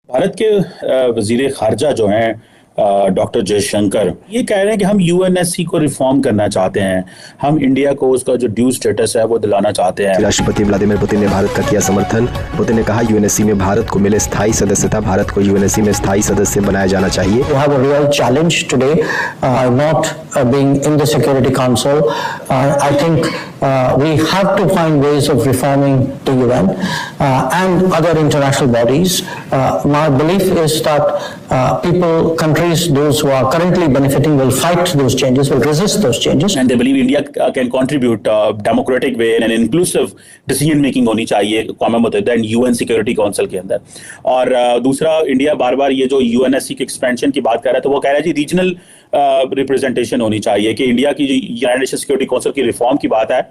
भारत के वजीर खारजा जो हैं डॉक्टर जयशंकर, ये कह रहे हैं कि हम यूएनएससी को रिफॉर्म करना चाहते हैं। हम इंडिया को उसका जो ड्यू स्टेटस है वो दिलाना चाहते हैं। राष्ट्रपति व्लादिमीर पुतिन ने भारत का किया समर्थन। पुतिन ने कहा यूएनएससी में भारत को मिले स्थायी सदस्यता, भारत को यूएनएससी में स्थायी सदस्य बनाया जाना चाहिए। We have a real challenge today, not being in the Security Council. I think we have to find ways of reforming the UN and other international bodies. My belief is that countries, those who are currently benefiting, will fight those changes, will resist those changes. And they believe India can contribute democratic way and inclusive decision making होनी चाहिए कौम मुत्तहिदा and UN security council के अंदर। और दूसरा, India बार बार ये जो UNSC के एक्सपेंशन की बात कर रहा है, तो वो कह रहा है जी रीजनल रिप्रेजेंटेशन होनी चाहिए कि इंडिया की जो यूनाइटेड नेशन सिक्योरिटी काउंसिल की रिफॉर्म की बात है,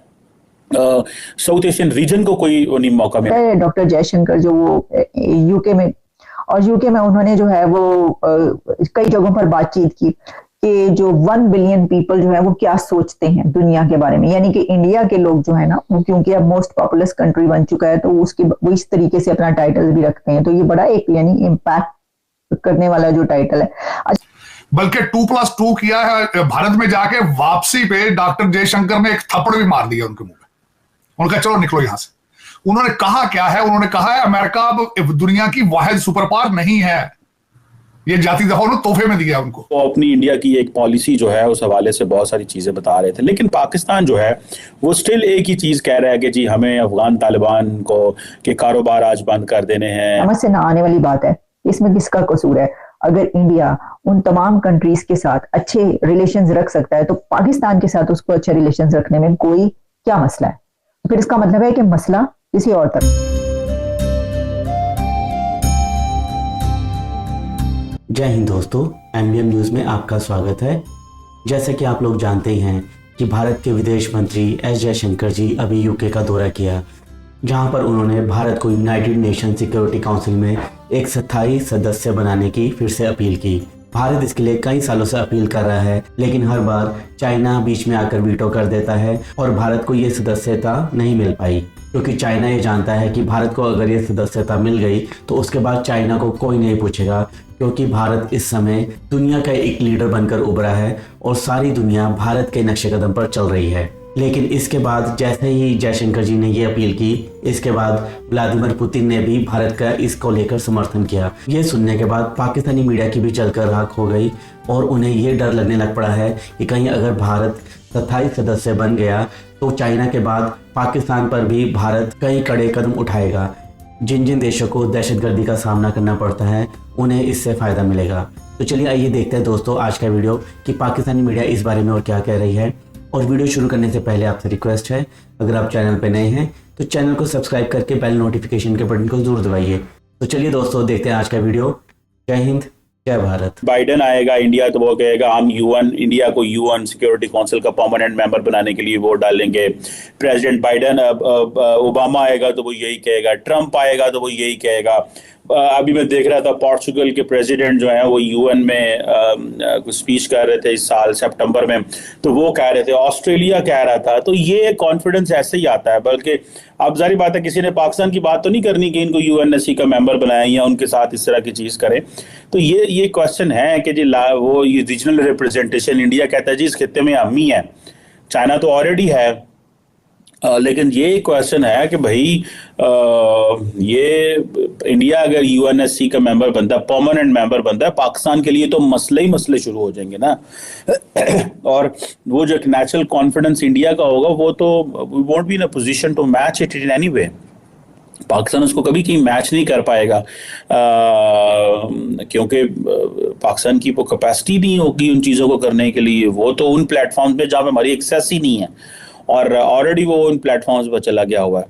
साउथ एशियन रीजन को कोई नहीं मौका मिला। डॉक्टर जयशंकर जो वो यूके में उन्होंने जो है वो कई जगहों पर बातचीत की कि जो 1 बिलियन पीपल जो है वो क्या सोचते हैं दुनिया के बारे में, यानी कि इंडिया के लोग जो है ना, वो क्योंकि अब मोस्ट पॉपुलस कंट्री बन चुका है तो वो इस तरीके से अपना टाइटल भी रखते हैं, तो ये बड़ा एक यानी इम्पैक्ट करने वाला जो टाइटल है। बल्कि 2+2 किया है। भारत में जाके वापसी पे डॉक्टर जयशंकर ने एक थप्पड़ भी मार दिया उनके मुंह में। उनका चलो निकलो यहां से। उन्होंने कहा क्या है? उन्होंने कहा है अमेरिका अब दुनिया की वाहिद सुपर पावर नहीं है। ये जाति दफा उन्होंने तोहफे में दिया उनको। वो अपनी इंडिया की एक पॉलिसी जो है उस हवाले से बहुत सारी चीजें बता रहे थे, लेकिन पाकिस्तान जो है वो स्टिल एक ही चीज कह रहा है कि जी हमें अफगान तालिबान को के कारोबार आज बंद कर देने हैं। समझ से ना आने वाली बात है, इसमें किसका कसूर है? अगर इंडिया उन तमाम कंट्रीज के साथ अच्छे रिलेशंस रख सकता है तो पाकिस्तान के साथ उसको अच्छे रिलेशंस रखने में कोई क्या मसला है? तो फिर इसका मतलब है कि मसला किसी और तरफ। जय हिंद दोस्तों, एमबीएम न्यूज़ में आपका स्वागत है। जैसे कि आप लोग जानते ही हैं कि भारत के विदेश मंत्री एस जयशंकर जी अभी यूके का दौरा किया, जहां पर उन्होंने भारत को यूनाइटेड नेशन सिक्योरिटी काउंसिल में एक स्थायी सदस्य बनाने की फिर से अपील की। भारत इसके लिए कई सालों से अपील कर रहा है, लेकिन हर बार चाइना बीच में आकर वीटो कर देता है और भारत को ये सदस्यता नहीं मिल पाई, क्योंकि चाइना ये जानता है कि भारत को अगर ये सदस्यता मिल गई तो उसके बाद चाइना को कोई नहीं पूछेगा, क्योंकि भारत इस समय दुनिया का एक लीडर बनकर उभरा है और सारी दुनिया भारत के नक्शे कदम पर चल रही है। लेकिन इसके बाद जैसे ही जयशंकर जी ने ये अपील की, इसके बाद व्लादिमीर पुतिन ने भी भारत का इसको लेकर समर्थन किया। ये सुनने के बाद पाकिस्तानी मीडिया की भी जलकर राख हो गई और उन्हें ये डर लगने लग पड़ा है कि कहीं अगर भारत स्थायी सदस्य बन गया तो चाइना के बाद पाकिस्तान पर भी भारत कई कड़े कदम उठाएगा। जिन जिन देशों को दहशतगर्दी का सामना करना पड़ता है उन्हें इससे फ़ायदा मिलेगा। तो चलिए आइए देखते हैं दोस्तों आज का वीडियो कि पाकिस्तानी मीडिया इस बारे में और क्या कह रही है। और वीडियो शुरू करने से पहले आपसे रिक्वेस्ट है, अगर आप चैनल पर नए हैं तो चैनल को सब्सक्राइब करके बेल नोटिफिकेशन के बटन को जरूर दबाइए। तो चलिए दोस्तों देखते हैं आज का वीडियो। जय हिंद, जय भारत। बाइडेन आएगा इंडिया तो वो कहेगा हम इंडिया को यूएन सिक्योरिटी काउंसिल का परमानेंट मेंबर बनाने के लिए वोट डालेंगे। प्रेसिडेंट बाइडेन, ओबामा आएगा तो वो यही कहेगा। ट्रंप आएगा तो वो यही कहेगा। अभी मैं देख रहा था पोर्चुगल के प्रेसिडेंट जो है वो यूएन में कुछ स्पीच कर रहे थे इस साल सितंबर में, तो वो कह रहे थे। ऑस्ट्रेलिया कह रहा था। तो ये कॉन्फिडेंस ऐसे ही आता है। बल्कि अब जारी बात है किसी ने पाकिस्तान की बात तो नहीं करनी कि इनको यूएनएससी का मेंबर बनाएं या उनके साथ इस तरह की चीज़ करें। तो ये क्वेश्चन है कि जी वो ये रीजनल रिप्रेजेंटेशन इंडिया कहता है जी इस खित्ते में हम ही है, चाइना तो ऑलरेडी है। लेकिन ये क्वेश्चन है कि भाई ये इंडिया अगर यूएनएससी का मेंबर बनता है, परमानेंट मेंबर बनता है, पाकिस्तान के लिए तो मसले ही मसले शुरू हो जाएंगे ना। और वो जो नेचुरल कॉन्फिडेंस इंडिया का होगा वो तो we won't be in a position to match it in any way. Pakistan उसको कभी कहीं मैच नहीं कर पाएगा क्योंकि पाकिस्तान की वो कैपेसिटी नहीं होगी उन चीज़ों को करने के लिए। वो तो उन प्लेटफॉर्म पे जहाँ पे हमारी एक्सेस ही नहीं है और ऑलरेडी वो उन प्लेटफॉर्म्स पर चला गया हुआ है।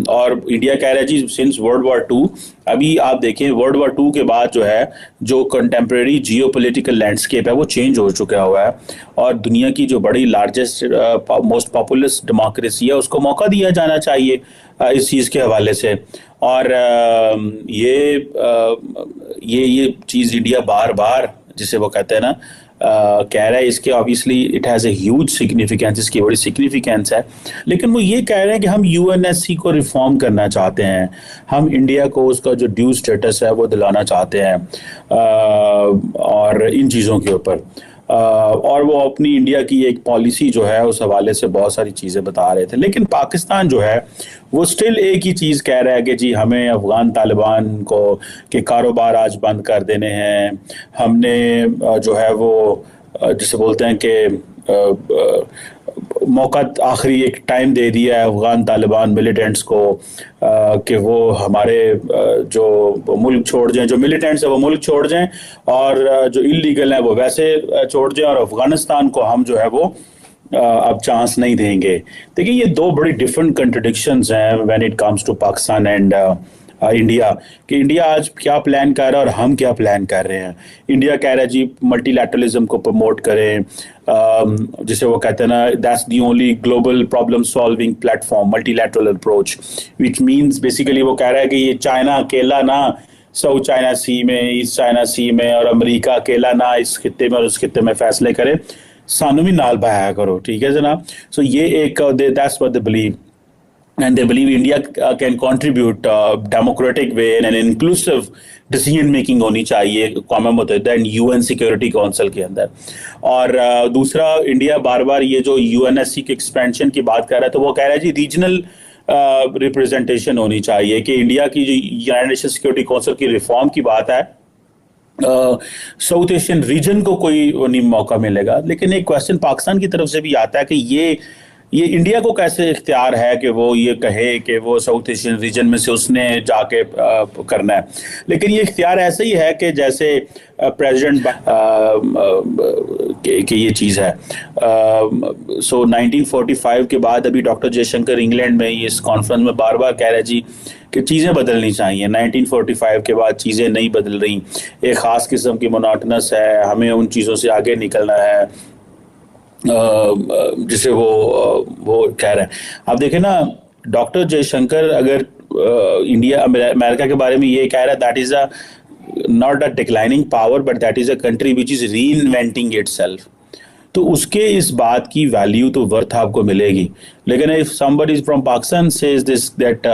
और इंडिया कह रहा है जी सिंस वर्ल्ड वॉर 2, अभी आप देखें वर्ल्ड वॉर 2 के बाद जो है जो कंटेम्प्रेरी जियोपॉलिटिकल लैंडस्केप है वो चेंज हो चुका हुआ है और दुनिया की जो बड़ी लार्जेस्ट मोस्ट पॉपुलस डेमोक्रेसी है उसको मौका दिया जाना चाहिए इस चीज़ के हवाले से। और ये चीज़ इंडिया बार बार जिसे वो कहते हैं ना कह रहा है, इसके obviously it has a huge significance, इसकी बड़ी सिग्निफिकेंस है। लेकिन वो ये कह रहे हैं कि हम यूएनएससी को रिफॉर्म करना चाहते हैं, हम इंडिया को उसका जो ड्यू स्टेटस है वो दिलाना चाहते हैं, और इन चीज़ों के ऊपर, और वो अपनी इंडिया की एक पॉलिसी जो है उस हवाले से बहुत सारी चीज़ें बता रहे थे। लेकिन पाकिस्तान जो है वो स्टिल एक ही चीज़ कह रहा है कि जी हमें अफ़गान तालिबान को के कारोबार आज बंद कर देने हैं, हमने जो है वो जिसे बोलते हैं कि मौका आखिरी एक टाइम दे दिया है अफ़गान तालिबान मिलिटेंट्स को कि वो हमारे जो मुल्क छोड़ जाएं, जो मिलिटेंट्स है वो मुल्क छोड़ जाएं, और जो इलीगल है वो वैसे छोड़ जाएं, और अफ़गानिस्तान को हम जो है वो अब चांस नहीं देंगे। देखिए ये दो बड़ी डिफरेंट कंट्रडिक्शंस हैं when it comes to Pakistan and India, कि इंडिया आज क्या प्लान कर रहा है और हम क्या प्लान कर रहे हैं। इंडिया कह रहा है जी मल्टीलैटरलिज्म को प्रमोट करें, जिसे वो कहते हैं ना, that's the only global problem solving platform, multilateral approach, which means basically वो कह रहा है कि ये चाइना अकेला ना साउथ चाइना सी में, ईस्ट चाइना सी में, और अमेरिका अकेला ना इस खित्ते में और उस खित्ते में फैसले करे, सानू भी नाल पाया करो, ठीक है जनाब। सो ये एक that's what they believe, and they believe India can contribute democratic way and an inclusive decision making होनी चाहिए कॉमन मुत्तहिदा एंड यूएन सिक्योरिटी काउंसिल के अंदर। और दूसरा, इंडिया बार बार ये जो यूएनएससी के एक्सपेंशन की बात कर रहा है, तो वो कह रहा है जी रीजनल रिप्रेजेंटेशन होनी चाहिए, कि इंडिया की जो यूनाइटेड नेशन सिक्योरिटी काउंसिल की रिफॉर्म की बात है, साउथ एशियन रीजन को कोई नहीं मौका मिलेगा। लेकिन एक क्वेश्चन पाकिस्तान की तरफ से भी आता है कि ये इंडिया को कैसे इख्तियार है कि वो ये कहे कि वो साउथ एशियन रीजन में से उसने जाके करना है। लेकिन ये इख्तियार ऐसे ही है कि जैसे प्रेसिडेंट की ये चीज़ है। सो 1945 के बाद अभी डॉक्टर जयशंकर इंग्लैंड में इस कॉन्फ्रेंस में बार बार कह रहे जी कि चीज़ें बदलनी चाहिए। 1945 के बाद चीज़ें नहीं बदल रही, एक ख़ास किस्म की मोनोटोनस है, हमें उन चीज़ों से आगे निकलना है जिसे वो कह रहे हैं। आप देखें ना, डॉक्टर जयशंकर अगर इंडिया अमेरिका के बारे में ये कह रहा है, that is a not a declining power but that is a country which is री इन्वेंटिंग इटसेल्फ, तो उसके इस बात की वैल्यू तो वर्थ आपको मिलेगी। लेकिन if somebody from Pakistan says this that,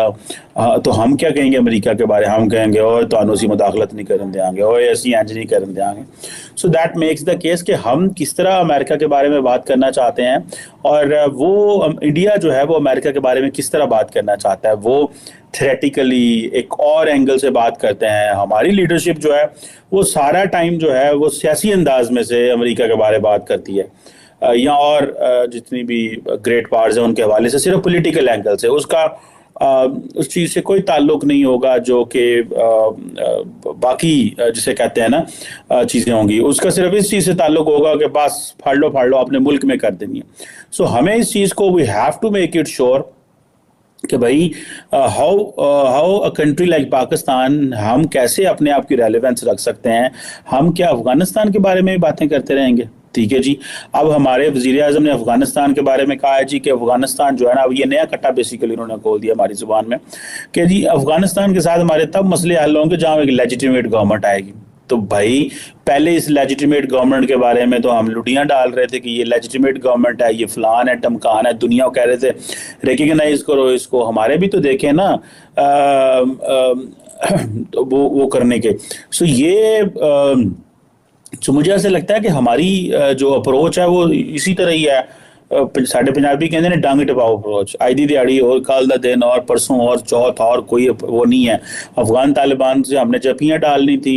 तो हम क्या कहेंगे अमेरिका के बारे में? हम कहेंगे और तो अनोसी मुदाखलत नहीं करन देंगे, और ऐसी इंज नहीं करन देंगे। So that makes the case कि हम किस तरह अमेरिका के बारे में बात करना चाहते हैं, और वो इंडिया जो है वो अमेरिका के बारे में किस तरह बात करना चाहता है। वो थ्रेटिकली एक और एंगल से बात करते हैं। हमारी लीडरशिप जो है वो सारा टाइम जो है वो सियासी अंदाज में से अमेरिका के बारे में बात करती है, या और जितनी भी ग्रेट पावर्स हैं उनके हवाले से सिर्फ पॉलिटिकल एंगल से, उसका उस चीज़ से कोई ताल्लुक नहीं होगा जो कि बाकी जिसे कहते हैं ना चीज़ें होंगी, उसका सिर्फ इस चीज़ से ताल्लुक होगा कि बस फाड़ लो अपने मुल्क में कर देनी है। सो हमें इस चीज़ को we have to make it sure कि भाई how a country like Pakistan, हम कैसे अपने आप की रेलेवेंस रख सकते हैं। हम क्या अफगानिस्तान के बारे में बातें करते रहेंगे? ठीक है जी। अब हमारे वज़ीर आज़म ने अफगानिस्तान के बारे में कहा है जी कि अफगानिस्तान जो है ना, अब ये नया कट्टा बेसिकली उन्होंने खोल दिया हमारी जुबान में कि जी अफगानिस्तान के साथ हमारे तब मसले हल होंगे जहाँ एक लेजिटिमेट गवर्नमेंट आएगी। तो भाई पहले इस लेजिटिमेट गवर्नमेंट के बारे में तो हम लुटियां डाल रहे थे कि ये लेजिटिमेट गवर्नमेंट है, ये फलान है, टमकान है, दुनिया को कह रहे थे रिकग्नाइज करो इसको, हमारे भी तो देखें ना तो वो करने के। सो ये तो मुझे ऐसा लगता है कि हमारी जो अप्रोच है वो इसी तरह ही है। साढ़े पंजाबी कहते हैं डंग टपाओ अप्रोच, आई दी दिहाड़ी और कल दा दिन और परसों और चौथ और कोई वो नहीं है। अफगान तालिबान से हमने जपियां डालनी थी,